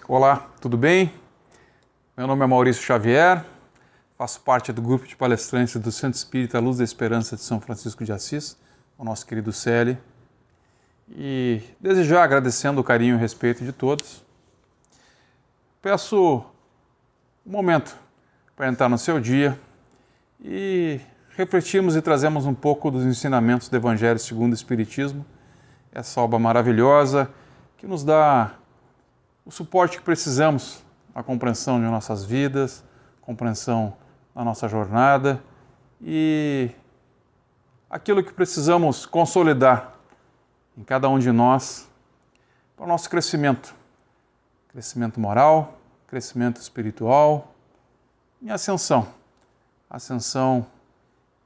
Olá, tudo bem? Meu nome é Maurício Xavier, faço parte do grupo de palestrantes do Centro Espírita Luz da Esperança de São Francisco de Assis, o nosso querido Célio, e desde já agradecendo o carinho e o respeito de todos, peço um momento para entrar no seu dia e refletirmos e trazemos um pouco dos ensinamentos do Evangelho segundo o Espiritismo, essa obra maravilhosa que nos dá o suporte que precisamos na compreensão de nossas vidas, compreensão da nossa jornada e aquilo que precisamos consolidar em cada um de nós para o nosso crescimento moral, crescimento espiritual e ascensão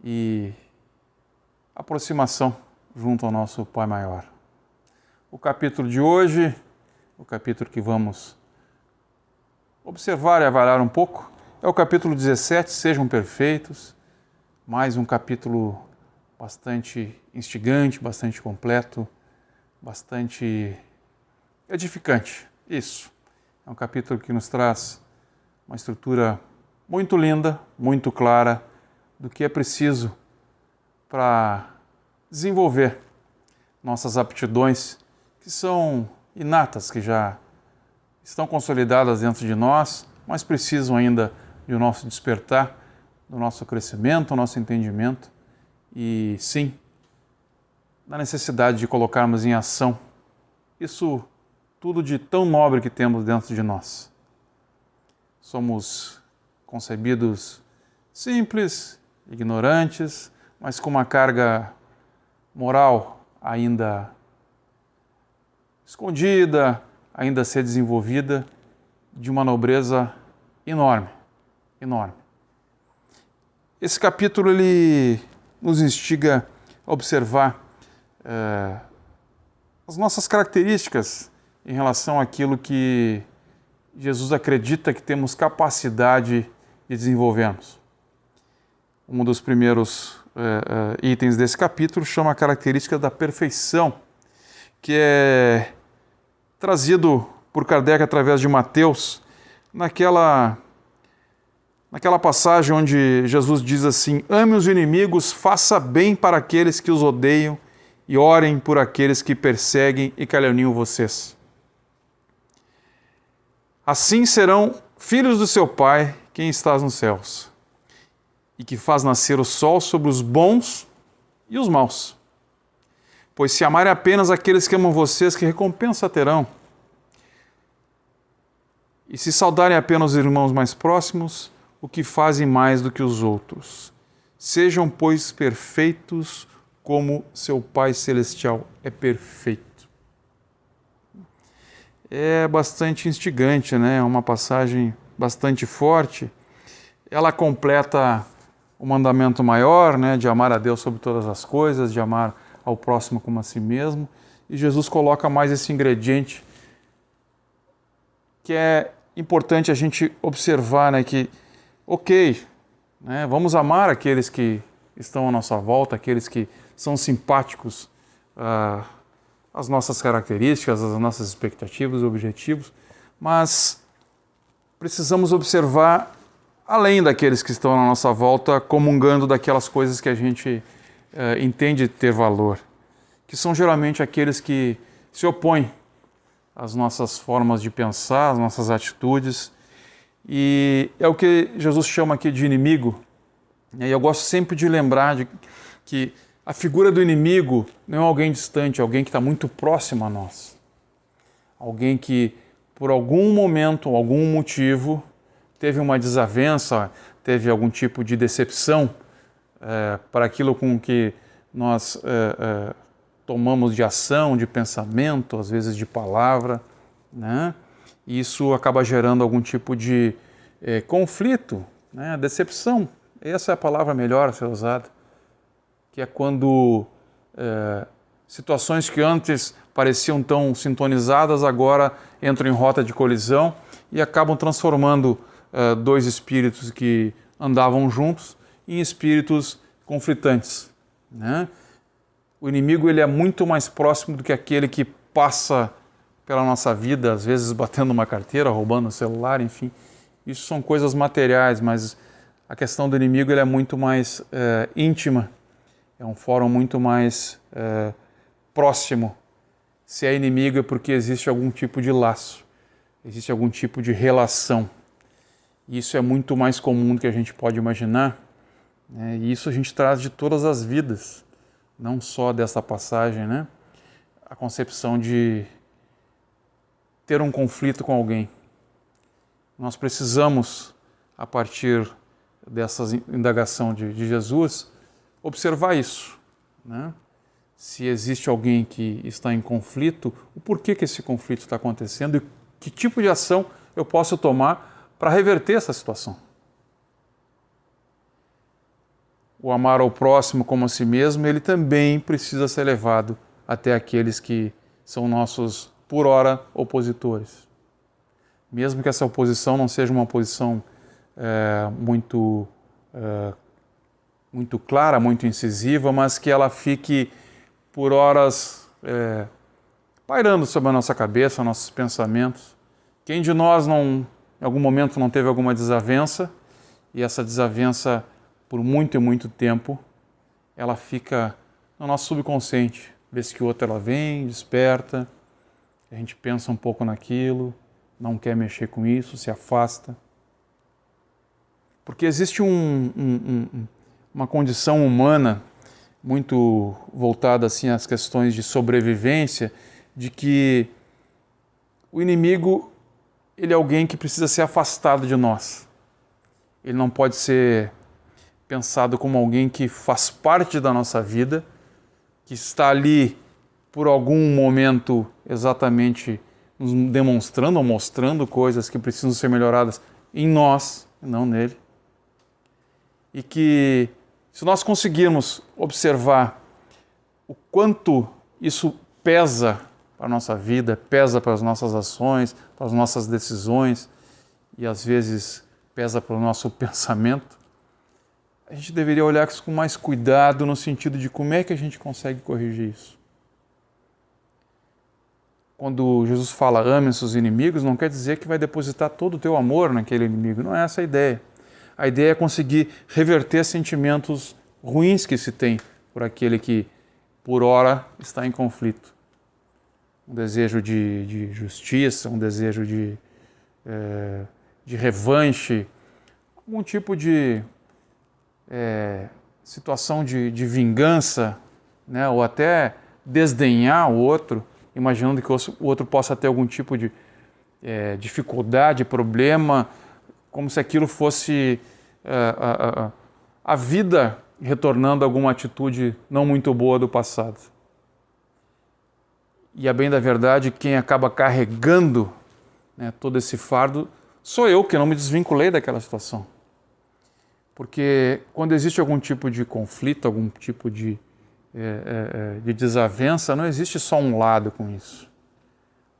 e aproximação junto ao nosso Pai Maior. O capítulo de hoje, o capítulo que vamos observar e avaliar um pouco, é o capítulo 17, Sejam Perfeitos, mais um capítulo bastante instigante, bastante completo, bastante edificante. Isso, é um capítulo que nos traz uma estrutura muito linda, muito clara, do que é preciso para desenvolver nossas aptidões que são inatas, que já estão consolidadas dentro de nós, mas precisam ainda do nosso despertar, do nosso crescimento, do nosso entendimento e, sim, da necessidade de colocarmos em ação isso tudo de tão nobre que temos dentro de nós. Somos concebidos simples, ignorantes, mas com uma carga moral ainda escondida, ainda a ser desenvolvida, de uma nobreza enorme, enorme. Esse capítulo ele nos instiga a observar as nossas características em relação àquilo que Jesus acredita que temos capacidade de desenvolvermos. Um dos primeiros itens desse capítulo chama a característica da perfeição, que é trazido por Kardec através de Mateus, naquela passagem onde Jesus diz assim: ame os inimigos, faça bem para aqueles que os odeiam e orem por aqueles que perseguem e caluniam vocês. Assim serão filhos do seu Pai, quem estás nos céus, e que faz nascer o sol sobre os bons e os maus. Pois se amarem apenas aqueles que amam vocês, que recompensa terão? E se saudarem apenas os irmãos mais próximos, o que fazem mais do que os outros? Sejam, pois, perfeitos como seu Pai Celestial é perfeito. É bastante instigante, né? É uma passagem bastante forte. Ela completa o mandamento maior, né? De amar a Deus sobre todas as coisas, de amar ao próximo como a si mesmo. E Jesus coloca mais esse ingrediente que é importante a gente observar, né, que, né, vamos amar aqueles que estão à nossa volta, aqueles que são simpáticos às nossas características, às nossas expectativas, objetivos, mas precisamos observar além daqueles que estão à nossa volta, comungando daquelas coisas que a gente entende ter valor, que são geralmente aqueles que se opõem as nossas formas de pensar, as nossas atitudes, e é o que Jesus chama aqui de inimigo. E eu gosto sempre de lembrar que a figura do inimigo não é alguém distante, é alguém que está muito próximo a nós. Alguém que, por algum momento, algum motivo, teve uma desavença, teve algum tipo de decepção para aquilo com que nós tomamos de ação, de pensamento, às vezes de palavra, né? E isso acaba gerando algum tipo de conflito, né? Decepção. Essa é a palavra melhor a ser usada, que é quando situações que antes pareciam tão sintonizadas agora entram em rota de colisão e acabam transformando dois espíritos que andavam juntos em espíritos conflitantes, né? O inimigo ele é muito mais próximo do que aquele que passa pela nossa vida, às vezes batendo uma carteira, roubando o celular, enfim. Isso são coisas materiais, mas a questão do inimigo ele é muito mais íntima, é um fórum muito mais próximo. Se é inimigo é porque existe algum tipo de laço, existe algum tipo de relação. Isso é muito mais comum do que a gente pode imaginar, né? E isso a gente traz de todas as vidas, não só dessa passagem, né? A concepção de ter um conflito com alguém. Nós precisamos, a partir dessa indagação de Jesus, observar isso, né? Se existe alguém que está em conflito, o porquê que esse conflito está acontecendo e que tipo de ação eu posso tomar para reverter essa situação. O amar ao próximo como a si mesmo, ele também precisa ser levado até aqueles que são nossos, por ora, opositores. Mesmo que essa oposição não seja uma oposição muito clara, muito incisiva, mas que ela fique por horas pairando sobre a nossa cabeça, nossos pensamentos. Quem de nós não, em algum momento, não teve alguma desavença, e essa desavença, por muito e muito tempo, ela fica no nosso subconsciente. Vez que o outro ela vem, desperta, a gente pensa um pouco naquilo, não quer mexer com isso, se afasta. Porque existe uma condição humana muito voltada assim às questões de sobrevivência, de que o inimigo ele é alguém que precisa ser afastado de nós. Ele não pode ser pensado como alguém que faz parte da nossa vida, que está ali por algum momento exatamente nos demonstrando ou mostrando coisas que precisam ser melhoradas em nós, não nele. E que, se nós conseguirmos observar o quanto isso pesa para a nossa vida, pesa para as nossas ações, para as nossas decisões e às vezes pesa para o nosso pensamento, a gente deveria olhar isso com mais cuidado no sentido de como é que a gente consegue corrigir isso. Quando Jesus fala ame os seus inimigos, não quer dizer que vai depositar todo o teu amor naquele inimigo, não é essa a ideia. A ideia é conseguir reverter sentimentos ruins que se tem por aquele que, por ora, está em conflito. Um desejo de justiça, um desejo de revanche, algum tipo de situação de vingança, né? Ou até desdenhar o outro, imaginando que o outro possa ter algum tipo de dificuldade, problema, como se aquilo fosse a vida retornando a alguma atitude não muito boa do passado. E a bem da verdade, quem acaba carregando, né, todo esse fardo sou eu, que não me desvinculei daquela situação. Porque quando existe algum tipo de conflito, algum tipo de desavença, não existe só um lado com isso.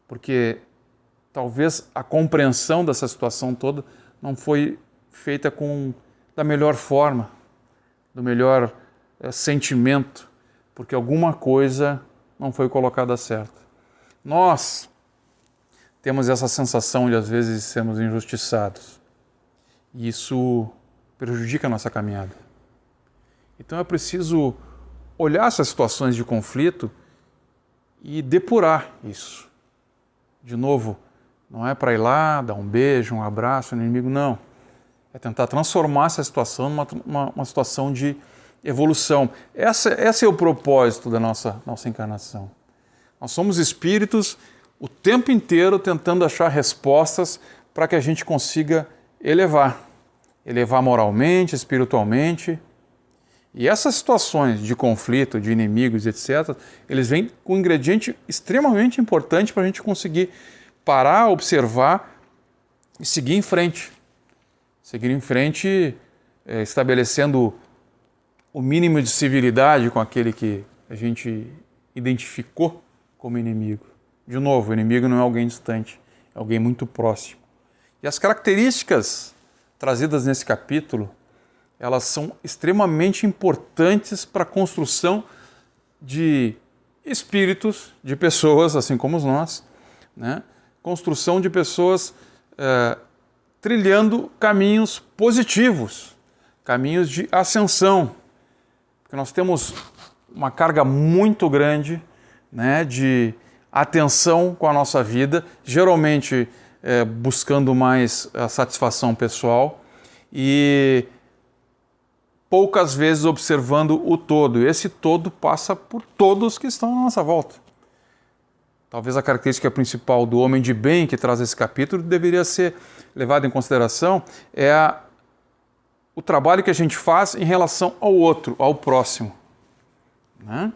Porque talvez a compreensão dessa situação toda não foi feita da melhor forma, do melhor sentimento, porque alguma coisa não foi colocada certa. Nós temos essa sensação de às vezes sermos injustiçados. E isso prejudica a nossa caminhada. Então é preciso olhar essas situações de conflito e depurar isso. De novo, não é para ir lá, dar um beijo, um abraço no inimigo, não. É tentar transformar essa situação numa situação de evolução. Esse é o propósito da nossa encarnação. Nós somos espíritos o tempo inteiro tentando achar respostas para que a gente consiga elevar moralmente, espiritualmente. E essas situações de conflito, de inimigos, etc., eles vêm com um ingrediente extremamente importante para a gente conseguir parar, observar e seguir em frente. Seguir em frente, estabelecendo o mínimo de civilidade com aquele que a gente identificou como inimigo. De novo, o inimigo não é alguém distante, é alguém muito próximo. E as características trazidas nesse capítulo, elas são extremamente importantes para a construção de espíritos, de pessoas, assim como nós, né? Construção de pessoas trilhando caminhos positivos, caminhos de ascensão, porque nós temos uma carga muito grande, né, de atenção com a nossa vida, geralmente buscando mais a satisfação pessoal e poucas vezes observando o todo. Esse todo passa por todos que estão à nossa volta. Talvez a característica principal do homem de bem que traz esse capítulo deveria ser levado em consideração o trabalho que a gente faz em relação ao outro, ao próximo, né?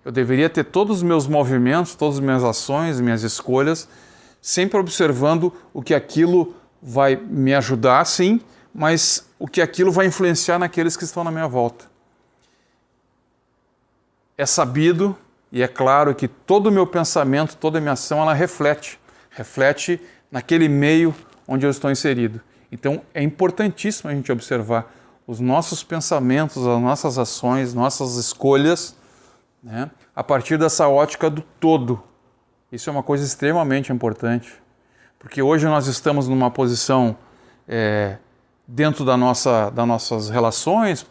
Eu deveria ter todos os meus movimentos, todas as minhas ações, minhas escolhas, sempre observando o que aquilo vai me ajudar, sim, mas o que aquilo vai influenciar naqueles que estão na minha volta. É sabido e é claro que todo o meu pensamento, toda a minha ação, ela reflete naquele meio onde eu estou inserido. Então é importantíssimo a gente observar os nossos pensamentos, as nossas ações, nossas escolhas, né, a partir dessa ótica do todo. Isso é uma coisa extremamente importante, porque hoje nós estamos numa posição dentro das nossas relações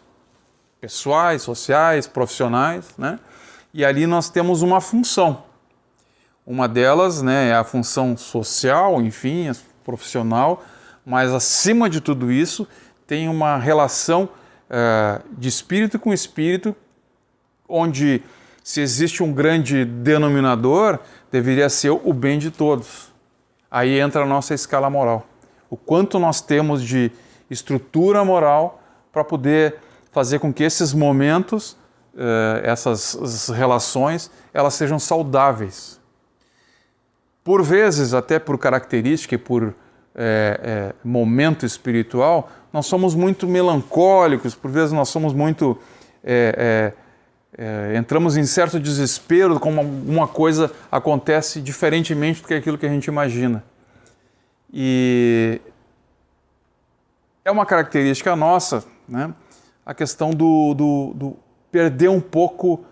pessoais, sociais, profissionais, né? E ali nós temos uma função. Uma delas, né, é a função social, enfim, profissional, mas acima de tudo isso tem uma relação de espírito com espírito, onde se existe um grande denominador, deveria ser o bem de todos. Aí entra a nossa escala moral. O quanto nós temos de estrutura moral para poder fazer com que esses momentos, essas relações, elas sejam saudáveis. Por vezes, até por característica e por momento espiritual, nós somos muito melancólicos, por vezes nós somos muito... entramos em certo desespero como alguma coisa acontece diferentemente do que aquilo que a gente imagina. E é uma característica nossa, né, a questão do perder um pouco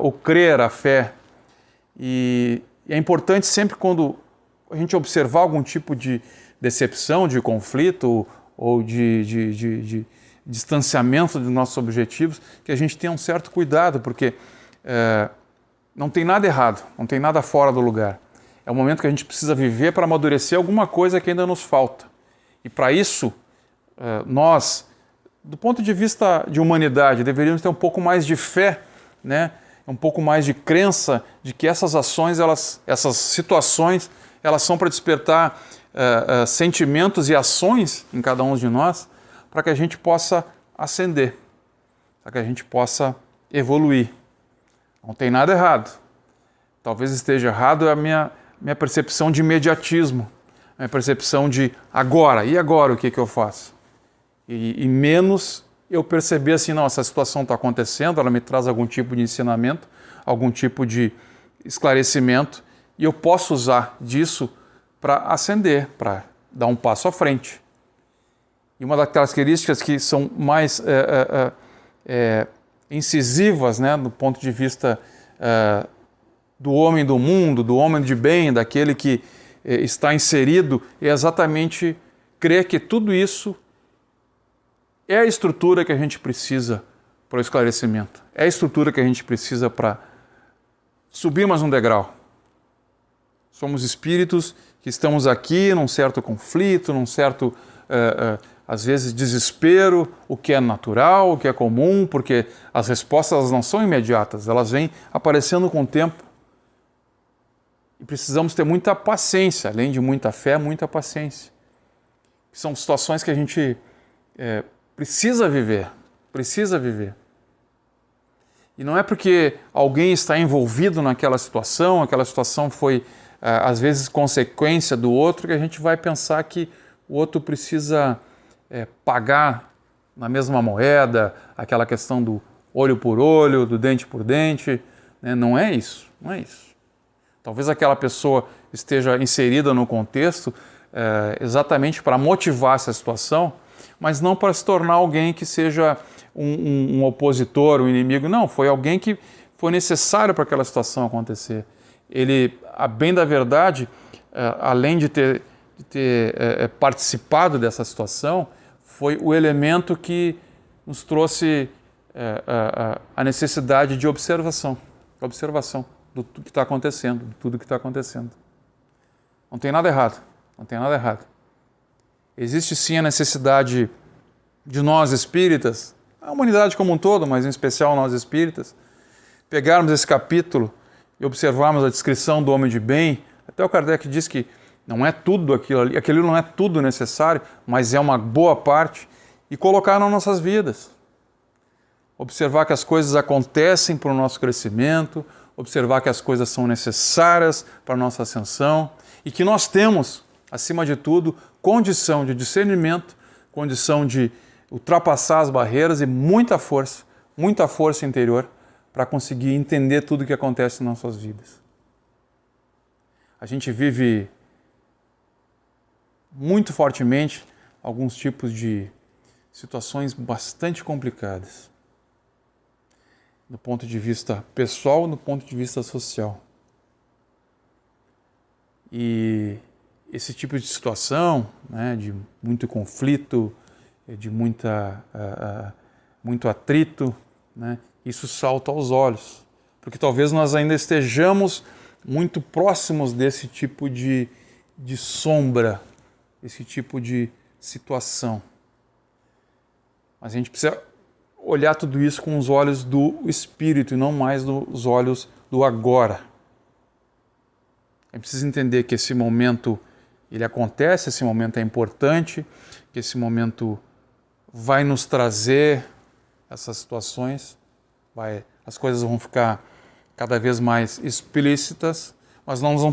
o crer, a fé. E é importante sempre quando a gente observar algum tipo de decepção, de conflito ou de distanciamento dos nossos objetivos, que a gente tenha um certo cuidado, porque não tem nada errado, não tem nada fora do lugar. É o momento que a gente precisa viver para amadurecer alguma coisa que ainda nos falta. E para isso, nós, do ponto de vista de humanidade, deveríamos ter um pouco mais de fé, né? Um pouco mais de crença de que essas ações, essas situações, elas são para despertar sentimentos e ações em cada um de nós, para que a gente possa ascender, para que a gente possa evoluir. Não tem nada errado. Talvez esteja errado a minha percepção de imediatismo, a minha percepção de agora, e agora o que eu faço? E menos eu perceber assim, não, essa situação está acontecendo, ela me traz algum tipo de ensinamento, algum tipo de esclarecimento, e eu posso usar disso para ascender, para dar um passo à frente. E uma das características que são mais incisivas, né, do ponto de vista do homem do mundo, do homem de bem, daquele que está inserido, é exatamente crer que tudo isso é a estrutura que a gente precisa para o esclarecimento. É a estrutura que a gente precisa para subir mais um degrau. Somos espíritos que estamos aqui num certo conflito, num certo, às vezes, desespero, o que é natural, o que é comum, porque as respostas não são imediatas, elas vêm aparecendo com o tempo. E precisamos ter muita paciência, além de muita fé, muita paciência. São situações que a gente precisa viver. E não é porque alguém está envolvido naquela situação, aquela situação foi, às vezes, consequência do outro, que a gente vai pensar que o outro precisa pagar na mesma moeda, aquela questão do olho por olho, do dente por dente, né? Não é isso. Talvez aquela pessoa esteja inserida no contexto exatamente para motivar essa situação, mas não para se tornar alguém que seja um opositor, um inimigo. Não, foi alguém que foi necessário para aquela situação acontecer. ele, a bem da verdade, além de ter participado dessa situação, foi o elemento que nos trouxe a necessidade de observação do que está acontecendo, de tudo que está acontecendo. Não tem nada errado, não tem nada errado. Existe sim a necessidade de nós espíritas, a humanidade como um todo, mas em especial nós espíritas, pegarmos esse capítulo e observarmos a descrição do homem de bem. Até o Kardec diz que não é tudo aquilo ali, aquilo não é tudo necessário, mas é uma boa parte, e colocar nas nossas vidas. Observar que as coisas acontecem para o nosso crescimento, observar que as coisas são necessárias para a nossa ascensão e que nós temos, acima de tudo, condição de discernimento, condição de ultrapassar as barreiras e muita força interior para conseguir entender tudo o que acontece nas nossas vidas. A gente vive muito fortemente alguns tipos de situações bastante complicadas, do ponto de vista pessoal e do ponto de vista social. E esse tipo de situação, né, de muito conflito, de muito atrito, né, isso salta aos olhos, porque talvez nós ainda estejamos muito próximos desse tipo de sombra, esse tipo de situação. Mas a gente precisa olhar tudo isso com os olhos do espírito e não mais dos olhos do agora. É preciso entender que esse momento ele acontece, esse momento é importante, que esse momento vai nos trazer essas situações, as coisas vão ficar cada vez mais explícitas, mas nós não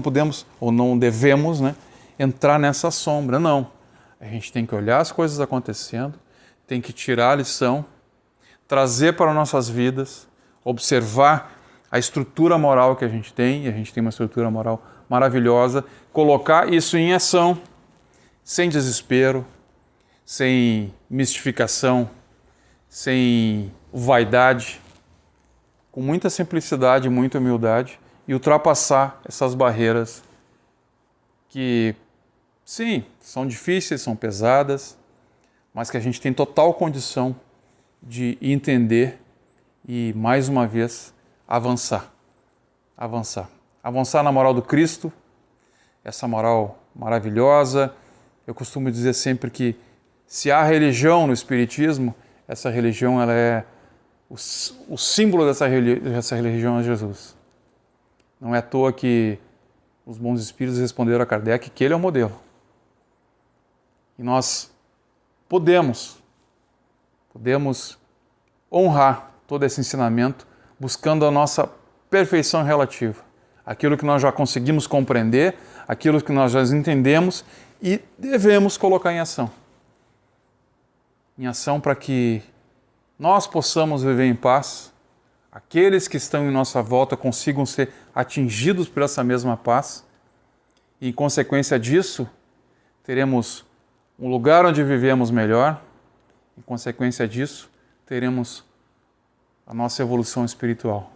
podemos ou não devemos, né, entrar nessa sombra, não. A gente tem que olhar as coisas acontecendo, tem que tirar a lição, trazer para nossas vidas, observar a estrutura moral que a gente tem, e a gente tem uma estrutura moral maravilhosa, colocar isso em ação, sem desespero, sem mistificação, sem vaidade, com muita simplicidade, muita humildade, e ultrapassar essas barreiras que, sim, são difíceis, são pesadas, mas que a gente tem total condição de entender e, mais uma vez, avançar na moral do Cristo, essa moral maravilhosa. Eu costumo dizer sempre que se há religião no Espiritismo, essa religião ela é o símbolo dessa religião é Jesus. Não é à toa que os bons espíritos responderam a Kardec que ele é o modelo. E nós podemos honrar todo esse ensinamento buscando a nossa perfeição relativa. Aquilo que nós já conseguimos compreender, aquilo que nós já entendemos e devemos colocar em ação. Em ação para que nós possamos viver em paz, aqueles que estão em nossa volta consigam ser atingidos por essa mesma paz e, em consequência disso, teremos um lugar onde vivemos melhor, em consequência disso, teremos a nossa evolução espiritual.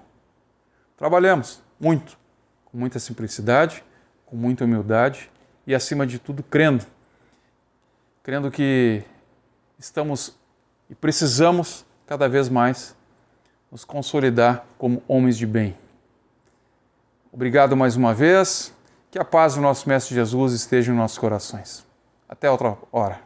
Trabalhemos muito, com muita simplicidade, com muita humildade e, acima de tudo, crendo que estamos e precisamos cada vez mais nos consolidar como homens de bem. Obrigado mais uma vez, que a paz do nosso Mestre Jesus esteja em nossos corações. Até outra hora.